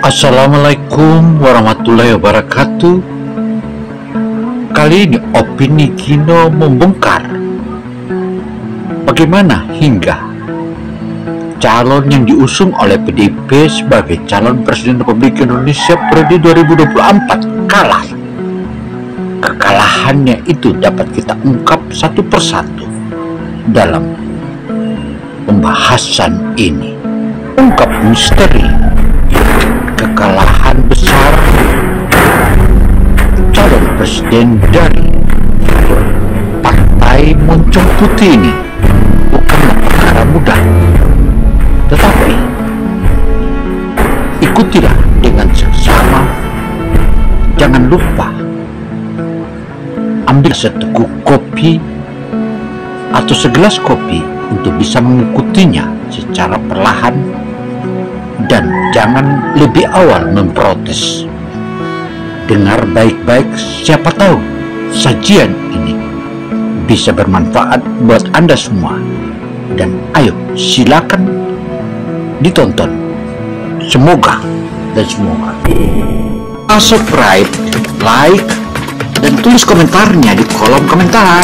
Assalamualaikum warahmatullahi wabarakatuh. Kali ini Opini Kino membongkar bagaimana hingga calon yang diusung oleh PDIP sebagai calon Presiden Republik Indonesia periode 2024 kalah. Kekalahannya itu dapat kita ungkap satu persatu dalam pembahasan ini. Ungkap misteri kekalahan besar calon presiden dari Partai Moncong Putih ini bukanlah perkara mudah, tetapi ikutilah dengan seksama. Jangan lupa ambil seteguk kopi atau segelas kopi untuk bisa mengikutinya secara perlahan, dan jangan lebih awal memprotes. Dengar baik-baik, siapa tahu sajian ini bisa bermanfaat buat Anda semua. Dan ayo silakan ditonton. Semoga subscribe, like, dan tulis komentarnya di kolom komentar.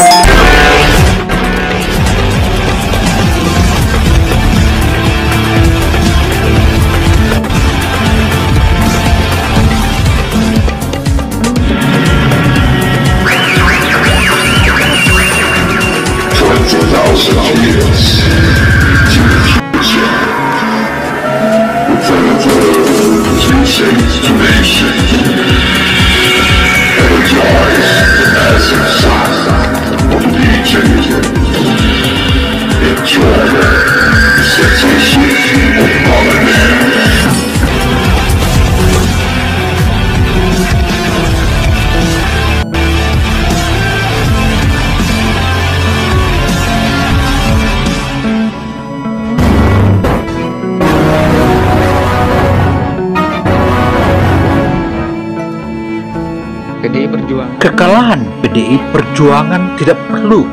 Kekalahan PDI Perjuangan tidak perlu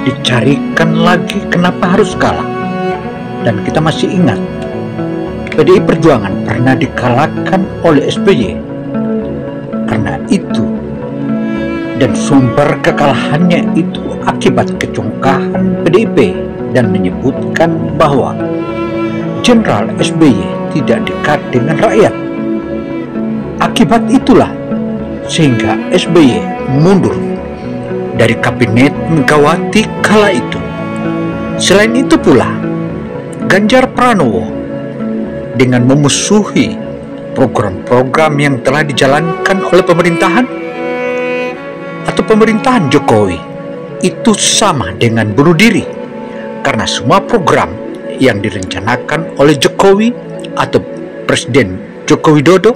dicarikan lagi kenapa harus kalah. Dan kita masih ingat, PDI Perjuangan pernah dikalahkan oleh SBY. Karena itu, dan sumber kekalahannya itu akibat kecongkahan PDIP, dan menyebutkan bahwa Jenderal SBY tidak dekat dengan rakyat. Akibat itulah sehingga SBY mundur dari kabinet Megawati kala itu. Selain itu pula, Ganjar Pranowo dengan memusuhi program-program yang telah dijalankan oleh pemerintahan Jokowi itu sama dengan bunuh diri, karena semua program yang direncanakan oleh Jokowi atau Presiden Joko Widodo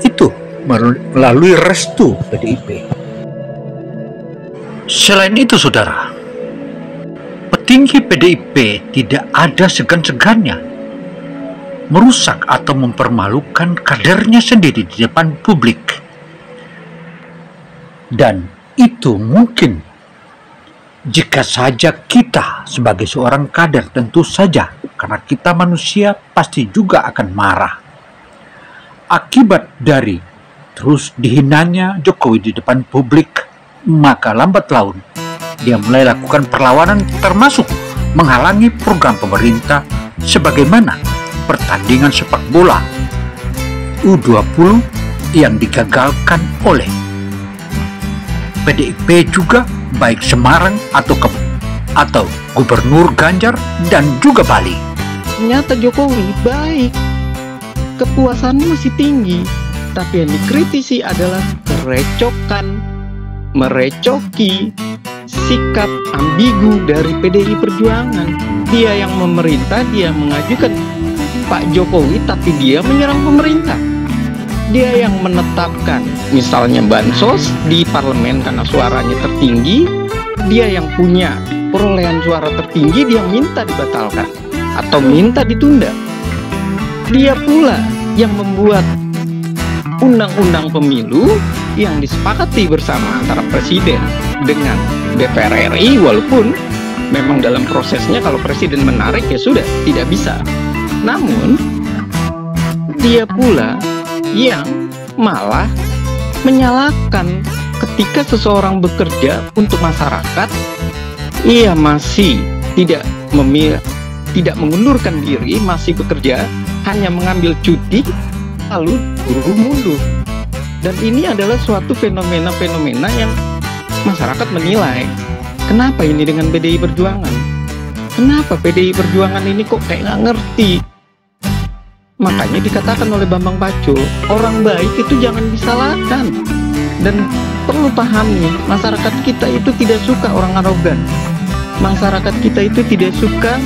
itu melalui restu PDIP. Selain itu, saudara, petinggi PDIP tidak ada segan-segannya merusak atau mempermalukan kadernya sendiri di depan publik. Dan itu mungkin jika saja kita sebagai seorang kader, tentu saja karena kita manusia pasti juga akan marah akibat dari terus dihinanya Jokowi di depan publik. Maka lambat laun dia mulai lakukan perlawanan, termasuk menghalangi program pemerintah sebagaimana pertandingan sepak bola U20 yang digagalkan oleh PDIP juga, baik Semarang atau Gubernur Ganjar dan juga Bali. Ternyata Jokowi baik, kepuasannya masih tinggi. Tapi yang dikritisi adalah merecoki sikap ambigu dari PDI Perjuangan. Dia yang memerintah, dia mengajukan Pak Jokowi, tapi dia menyerang pemerintah. Dia yang menetapkan misalnya bansos di parlemen karena suaranya tertinggi. Dia yang punya perolehan suara tertinggi, dia minta dibatalkan atau minta ditunda. Dia pula yang membuat undang-undang pemilu yang disepakati bersama antara Presiden dengan DPR RI, walaupun memang dalam prosesnya kalau Presiden menarik ya sudah tidak bisa. Namun dia pula yang malah menyalahkan ketika seseorang bekerja untuk masyarakat, ia masih tidak mengundurkan diri, masih bekerja, hanya mengambil cuti, lalu buru mundur. Dan ini adalah suatu fenomena-fenomena yang masyarakat menilai, kenapa ini dengan PDI Perjuangan? Kenapa PDI Perjuangan ini kok kayak nggak ngerti? Makanya dikatakan oleh Bambang Pacul, orang baik itu jangan disalahkan. Dan perlu pahami, masyarakat kita itu tidak suka orang arogan. Masyarakat kita itu tidak suka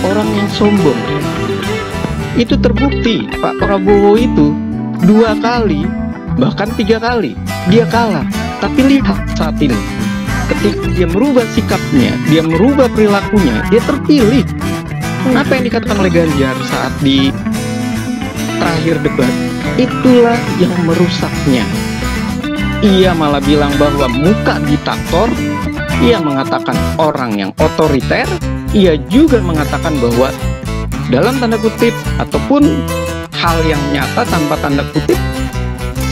orang yang sombong. Itu terbukti Pak Prabowo itu 2 kali, bahkan 3 kali dia kalah. Tapi lihat saat ini, ketika dia merubah sikapnya, dia merubah perilakunya, dia terpilih. Apa yang dikatakan oleh Ganjar saat di terakhir debat, itulah yang merusaknya. Ia malah bilang bahwa muka diktator, ia mengatakan orang yang otoriter, ia juga mengatakan bahwa dalam tanda kutip ataupun hal yang nyata tanpa tanda kutip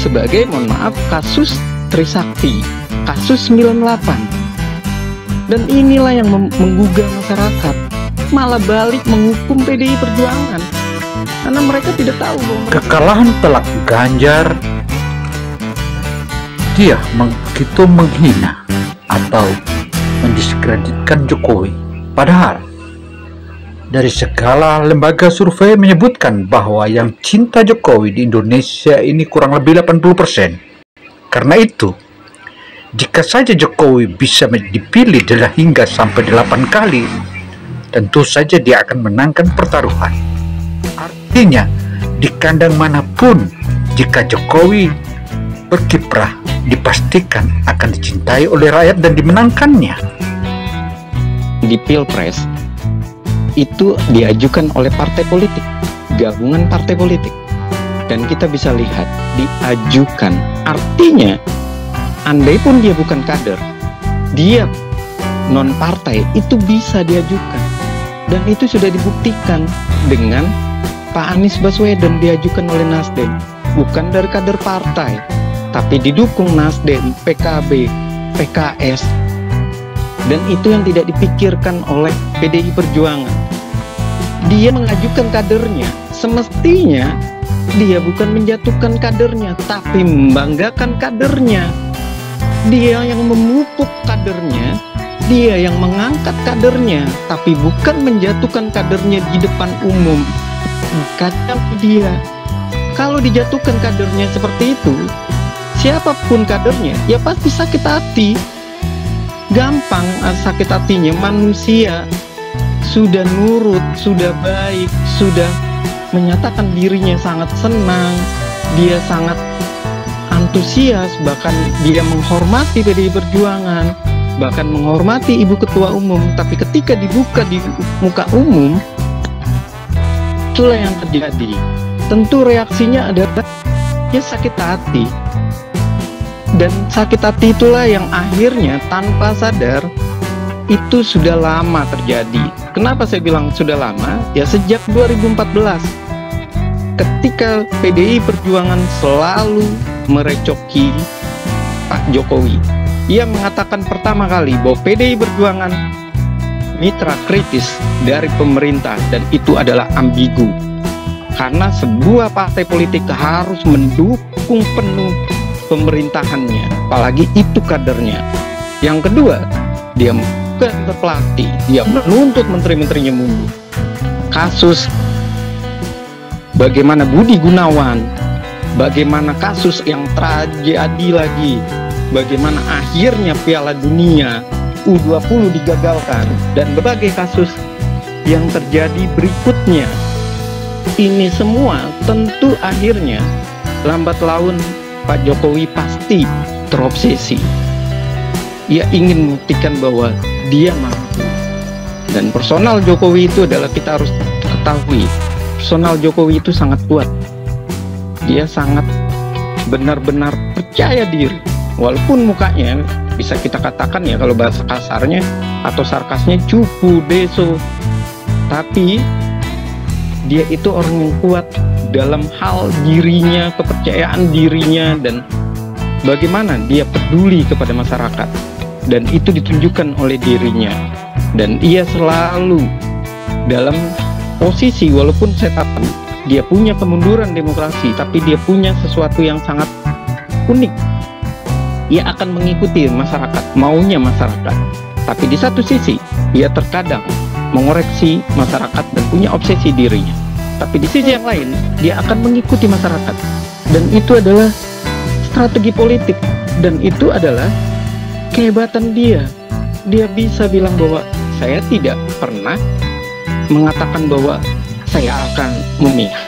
sebagai, mohon maaf, kasus Trisakti, kasus 98. Dan inilah yang menggugah masyarakat, malah balik menghukum PDI Perjuangan karena mereka tidak tahu bahwa kekalahan telak Ganjar, dia begitu menghina atau mendiskreditkan Jokowi. Padahal dari segala lembaga survei menyebutkan bahwa yang cinta Jokowi di Indonesia ini kurang lebih 80%. Karena itu, jika saja Jokowi bisa dipilih hingga sampai 8 kali, tentu saja dia akan menangkan pertaruhan. Artinya, di kandang manapun, jika Jokowi berkiprah, dipastikan akan dicintai oleh rakyat dan dimenangkannya. Di Pilpres itu diajukan oleh partai politik, gabungan partai politik, dan kita bisa lihat diajukan. Artinya, andai pun dia bukan kader, dia non partai, itu bisa diajukan. Dan itu sudah dibuktikan dengan Pak Anies Baswedan diajukan oleh Nasdem, bukan dari kader partai, tapi didukung Nasdem, PKB, PKS. Dan itu yang tidak dipikirkan oleh PDI Perjuangan. Dia mengajukan kadernya, semestinya dia bukan menjatuhkan kadernya, tapi membanggakan kadernya. Dia yang memupuk kadernya, dia yang mengangkat kadernya, tapi bukan menjatuhkan kadernya di depan umum. Kacau dia. Kalau dijatuhkan kadernya seperti itu, siapapun kadernya, ya pasti sakit hati. Gampang sakit hatinya. Manusia sudah nurut, sudah baik, sudah menyatakan dirinya sangat senang, dia sangat antusias, bahkan dia menghormati PDI Perjuangan, bahkan menghormati Ibu Ketua Umum. Tapi ketika dibuka di muka umum, itulah yang terjadi. Tentu reaksinya adalah ya sakit hati. Dan sakit hati itulah yang akhirnya tanpa sadar itu sudah lama terjadi. Kenapa saya bilang sudah lama? Ya sejak 2014, ketika PDI Perjuangan selalu merecoki Pak Jokowi. Ia mengatakan pertama kali bahwa PDI Perjuangan mitra kritis dari pemerintah, dan itu adalah ambigu. Karena sebuah partai politik harus mendukung penuh pemerintahannya, apalagi itu kadernya. Yang kedua, dia bukan terpelatih, dia menuntut menteri-menterinya mundur. Kasus bagaimana Budi Gunawan, bagaimana kasus yang tragedi lagi, bagaimana akhirnya Piala Dunia U20 digagalkan, dan berbagai kasus yang terjadi berikutnya. Ini semua tentu akhirnya lambat laun Pak Jokowi pasti terobsesi. Ia ingin membuktikan bahwa dia mampu. Dan personal Jokowi itu adalah, kita harus ketahui, personal Jokowi itu sangat kuat. Dia sangat benar-benar percaya diri. Walaupun mukanya bisa kita katakan ya kalau bahasa kasarnya atau sarkasnya cupu deso, tapi dia itu orang yang kuat dalam hal dirinya, kepercayaan dirinya, dan bagaimana dia peduli kepada masyarakat. Dan itu ditunjukkan oleh dirinya. Dan ia selalu dalam posisi, walaupun saya tahu dia punya kemunduran demokrasi, tapi dia punya sesuatu yang sangat unik. Ia akan mengikuti masyarakat, maunya masyarakat. Tapi di satu sisi, ia terkadang mengoreksi masyarakat dan punya obsesi dirinya. Tapi di sisi yang lain, dia akan mengikuti masyarakat. Dan itu adalah strategi politik. Dan itu adalah kehebatan dia. Dia bisa bilang bahwa saya tidak pernah mengatakan bahwa saya akan memihak.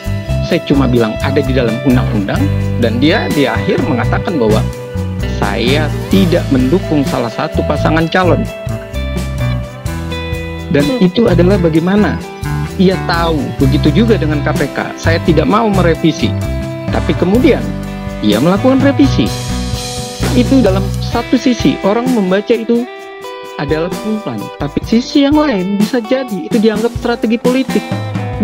Saya cuma bilang ada di dalam undang-undang. Dan dia di akhir mengatakan bahwa saya tidak mendukung salah satu pasangan calon. Dan itu adalah bagaimana ia tahu. Begitu juga dengan KPK. Saya tidak mau merevisi, tapi kemudian ia melakukan revisi. Itu dalam satu sisi orang membaca itu adalah pengumpulan, tapi sisi yang lain bisa jadi itu dianggap strategi politik.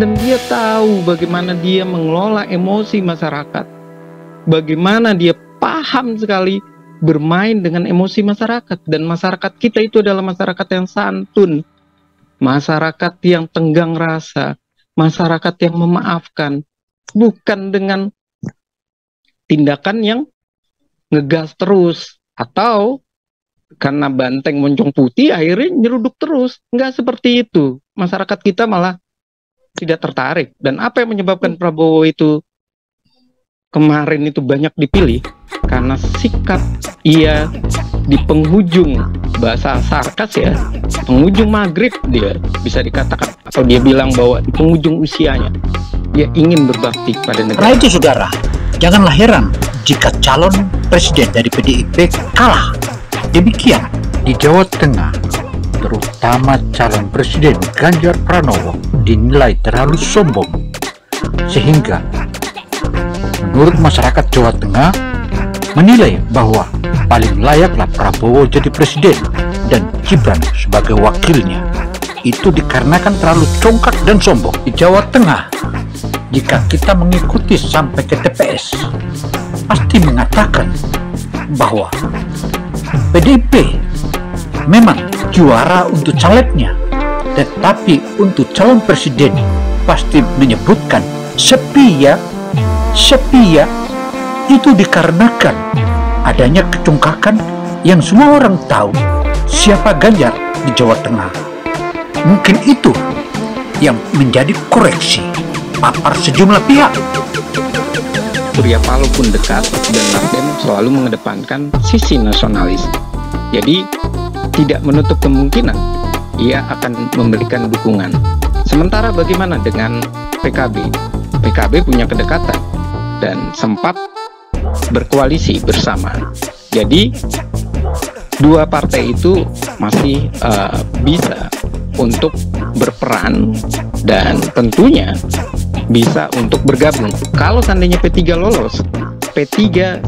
Dan dia tahu bagaimana dia mengelola emosi masyarakat, bagaimana dia paham sekali bermain dengan emosi masyarakat. Dan masyarakat kita itu adalah masyarakat yang santun, masyarakat yang tenggang rasa, masyarakat yang memaafkan, bukan dengan tindakan yang ngegas terus, atau karena banteng moncong putih akhirnya nyeruduk terus. Nggak seperti itu. Masyarakat kita malah tidak tertarik. Dan apa yang menyebabkan Prabowo itu kemarin itu banyak dipilih? Karena sikap ia di penghujung, bahasa sarkas ya, penghujung maghrib dia bisa dikatakan, atau dia bilang bahwa di penghujung usianya dia ingin berbakti pada negara. Nah itu saudara, janganlah heran jika calon presiden dari PDIP kalah. Demikian di Jawa Tengah, terutama calon presiden Ganjar Pranowo dinilai terlalu sombong, sehingga menurut masyarakat Jawa Tengah menilai bahwa paling layaklah Prabowo jadi presiden dan Gibran sebagai wakilnya. Itu dikarenakan terlalu congkak dan sombong. Di Jawa Tengah, jika kita mengikuti sampai ke TPS, pasti mengatakan bahwa PDIP memang juara untuk calegnya, tetapi untuk calon presiden pasti menyebutkan sepi ya. Itu dikarenakan adanya kecongkakan yang semua orang tahu siapa Ganjar di Jawa Tengah. Mungkin itu yang menjadi koreksi papar sejumlah pihak. Surya Paloh pun dekat, dan Nasdem selalu mengedepankan sisi nasionalis. Jadi tidak menutup kemungkinan ia akan memberikan dukungan. Sementara bagaimana dengan PKB? PKB punya kedekatan dan sempat berkoalisi bersama. Jadi dua partai itu masih bisa untuk berperan dan tentunya bisa untuk bergabung. Kalau seandainya P3 lolos, P3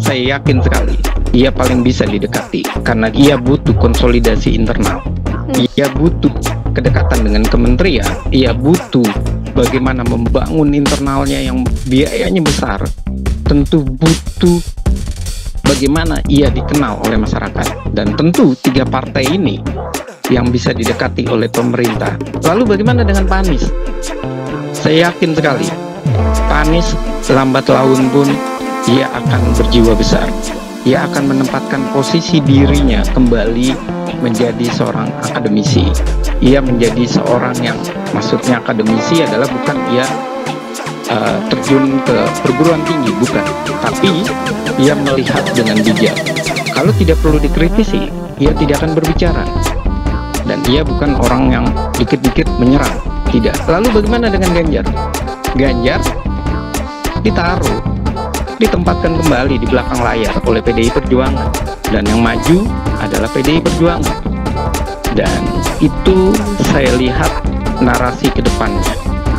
saya yakin sekali ia paling bisa didekati, karena ia butuh konsolidasi internal, ia butuh kedekatan dengan kementerian, ia butuh bagaimana membangun internalnya yang biayanya besar, tentu butuh bagaimana ia dikenal oleh masyarakat. Dan tentu tiga partai ini yang bisa didekati oleh pemerintah. Lalu bagaimana dengan Pak Anies? Saya yakin sekali Pak Anies lambat laun pun ia akan berjiwa besar. Ia akan menempatkan posisi dirinya kembali menjadi seorang akademisi. Ia menjadi seorang yang, maksudnya akademisi adalah bukan ia terjun ke perguruan tinggi, bukan, tapi ia melihat dengan bijak. Kalau tidak perlu dikritisi, ia tidak akan berbicara. Dan ia bukan orang yang dikit-dikit menyerang, tidak. Lalu bagaimana dengan Ganjar? Ganjar ditaruh, ditempatkan kembali di belakang layar oleh PDI Perjuangan, dan yang maju adalah PDI Perjuangan. Dan itu saya lihat narasi ke depannya.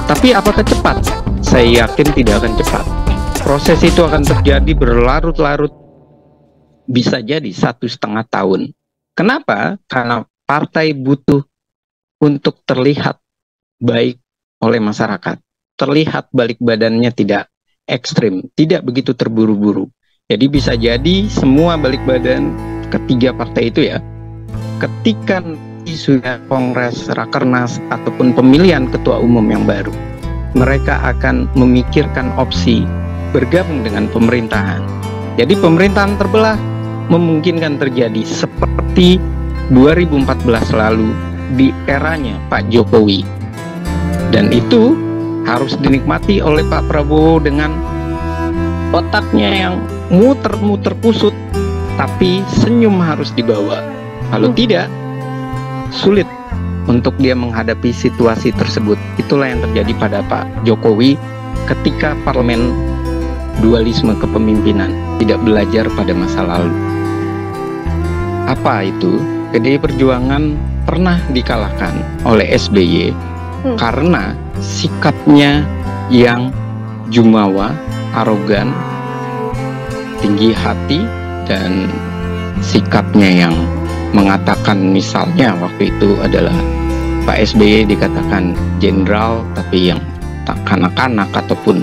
Tapi apakah cepat? Saya yakin tidak akan cepat. Proses itu akan terjadi berlarut-larut, bisa jadi 1,5 tahun. Kenapa? Karena partai butuh untuk terlihat baik oleh masyarakat, terlihat balik badannya tidak ekstrim, tidak begitu terburu-buru. Jadi bisa jadi semua balik badan ketiga partai itu ya, ketika sudah kongres, rakernas, ataupun pemilihan ketua umum yang baru, mereka akan memikirkan opsi bergabung dengan pemerintahan. Jadi pemerintahan terbelah memungkinkan terjadi seperti 2014 lalu di eranya Pak Jokowi. Dan itu harus dinikmati oleh Pak Prabowo dengan otaknya yang muter-muter kusut, tapi senyum harus dibawa. Kalau tidak, sulit untuk dia menghadapi situasi tersebut. Itulah yang terjadi pada Pak Jokowi ketika parlemen dualisme kepemimpinan, tidak belajar pada masa lalu. Apa itu? PDI Perjuangan pernah dikalahkan oleh SBY karena sikapnya yang jumawa, arogan, tinggi hati, dan sikapnya yang mengatakan, misalnya waktu itu adalah Pak SBY dikatakan jenderal tapi yang tak kanak-kanak, ataupun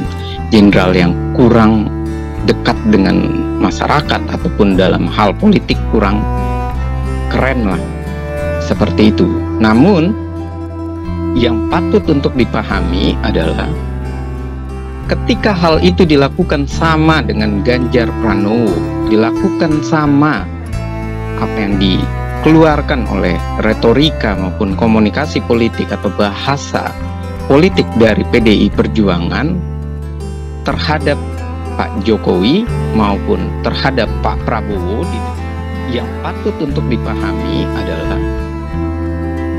jenderal yang kurang dekat dengan masyarakat, ataupun dalam hal politik kurang keren lah, seperti itu. Namun yang patut untuk dipahami adalah ketika hal itu dilakukan sama dengan Ganjar Pranowo, dilakukan sama apa yang dikeluarkan oleh retorika maupun komunikasi politik atau bahasa politik dari PDI Perjuangan terhadap Pak Jokowi maupun terhadap Pak Prabowo, yang patut untuk dipahami adalah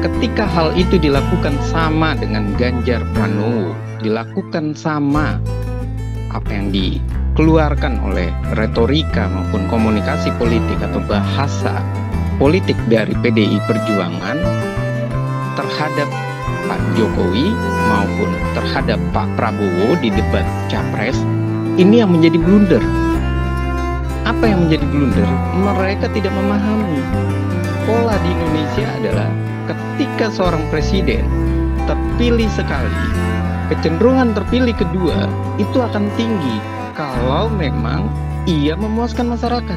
ketika hal itu dilakukan sama dengan Ganjar Pranowo, dilakukan sama apa yang dikeluarkan oleh retorika maupun komunikasi politik atau bahasa politik dari PDI Perjuangan terhadap Pak Jokowi maupun terhadap Pak Prabowo di debat Capres, ini yang menjadi blunder. Apa yang menjadi blunder? Mereka tidak memahami pola di Indonesia adalah ketika seorang presiden terpilih sekali, kecenderungan terpilih kedua itu akan tinggi kalau memang ia memuaskan masyarakat.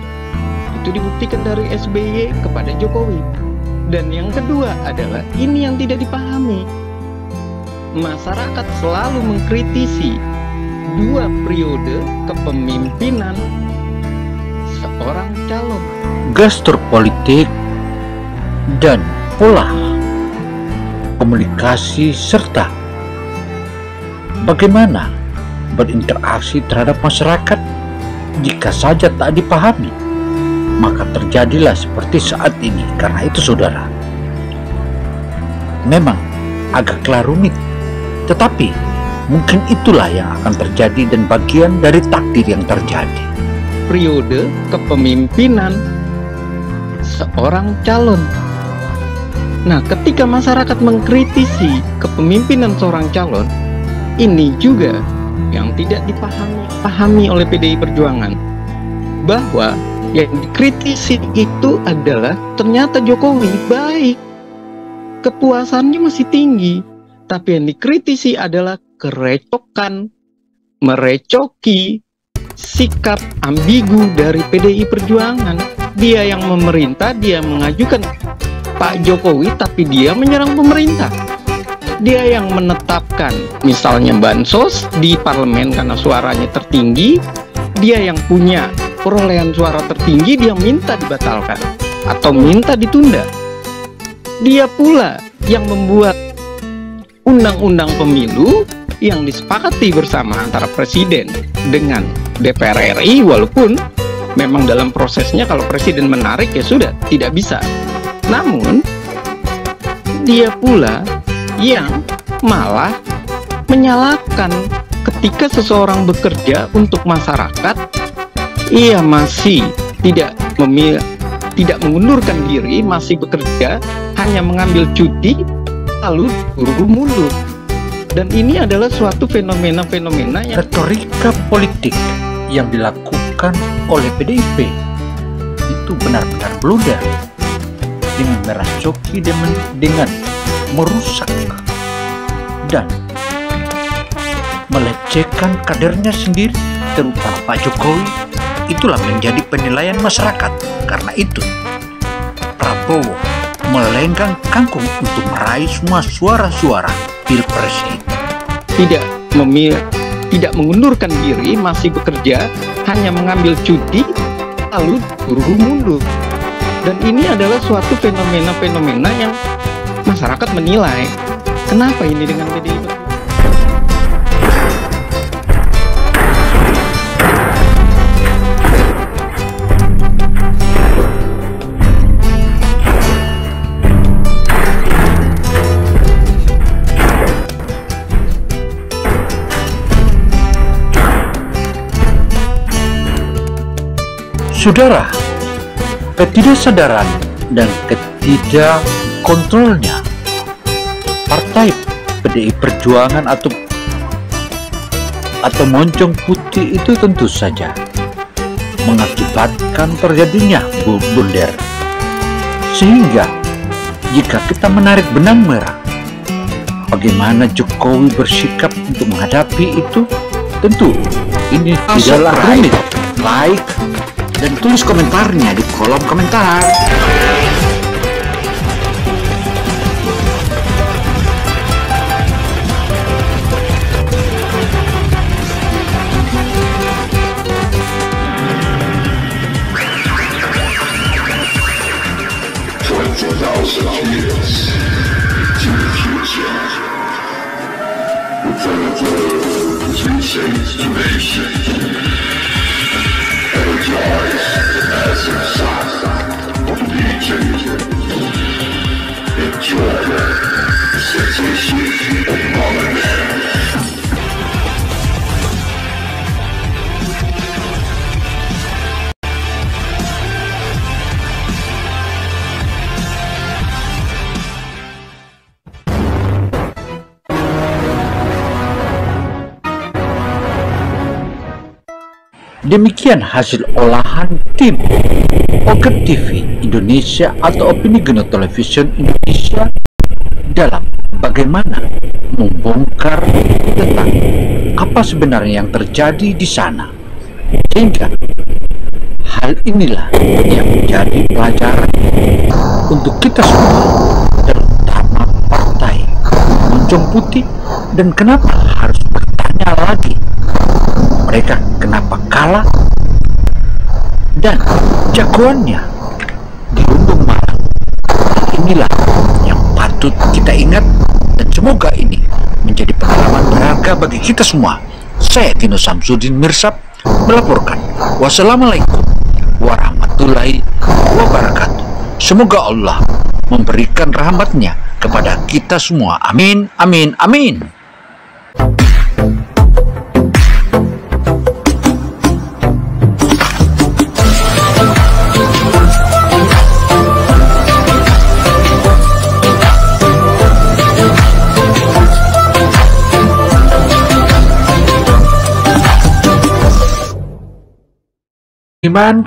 Itu dibuktikan dari SBY kepada Jokowi. Dan yang kedua adalah ini yang tidak dipahami. Masyarakat selalu mengkritisi 2 periode kepemimpinan seorang calon. Gestur politik dan pola komunikasi serta bagaimana berinteraksi terhadap masyarakat jika saja tak dipahami, maka terjadilah seperti saat ini. Karena itu saudara, memang agaklah rumit, tetapi mungkin itulah yang akan terjadi dan bagian dari takdir yang terjadi. Periode kepemimpinan seorang calon. Nah, ketika masyarakat mengkritisi kepemimpinan seorang calon, ini juga yang tidak dipahami oleh PDI Perjuangan, bahwa yang dikritisi itu adalah ternyata Jokowi baik, kepuasannya masih tinggi, tapi yang dikritisi adalah kerecokan, merecoki, sikap ambigu dari PDI Perjuangan. Dia yang memerintah, dia mengajukan Pak Jokowi, tapi dia menyerang pemerintah. Dia yang menetapkan misalnya bansos di parlemen karena suaranya tertinggi, dia yang punya perolehan suara tertinggi, dia minta dibatalkan atau minta ditunda. Dia pula yang membuat undang-undang pemilu yang disepakati bersama antara presiden dengan DPR RI, walaupun memang dalam prosesnya kalau presiden menarik ya sudah tidak bisa. Namun dia pula yang malah menyalahkan ketika seseorang bekerja untuk masyarakat, ia masih tidak mengundurkan diri, masih bekerja, hanya mengambil cuti, lalu buru mundur. Dan ini adalah suatu fenomena-fenomena yang retorika politik yang dilakukan oleh PDIP itu benar-benar blunder dengan meracoki, dengan merusak dan melecehkan kadernya sendiri, terutama Pak Jokowi, itulah menjadi penilaian masyarakat. Karena itu, Prabowo melenggang kangkung untuk meraih semua suara-suara Pilpres ini. Tidak mengundurkan diri, masih bekerja, hanya mengambil cuti, lalu buru mundur. Dan ini adalah suatu fenomena-fenomena yang masyarakat menilai, kenapa ini dengan PDI Perjuangan? Saudara, ketidaksadaran dan ketidakkontrolnya Partai PDI Perjuangan atau Moncong Putih itu tentu saja mengakibatkan terjadinya blunder. Sehingga jika kita menarik benang merah, bagaimana Jokowi bersikap untuk menghadapi itu, tentu ini tidaklah rumit. Like dan tulis komentarnya di kolom komentar. Demikian hasil olahan tim Oget TV Indonesia atau Opini Geno Television Indonesia dalam bagaimana membongkar tentang apa sebenarnya yang terjadi di sana. Sehingga hal inilah yang menjadi pelajaran untuk kita semua, terutama Partai Moncong Putih. Dan kenapa harus bertanya lagi mereka kenapa kalah, dan jagoannya di Lumbung Malang. Inilah yang patut kita ingat, dan semoga ini menjadi pengalaman berharga bagi kita semua. Saya Tino Samsudin Mirsab melaporkan. Wassalamualaikum warahmatullahi wabarakatuh. Semoga Allah memberikan rahmatnya kepada kita semua. Amin, amin, amin.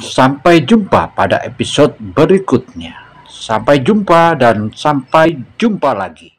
Sampai jumpa pada episode berikutnya. Sampai jumpa dan sampai jumpa lagi.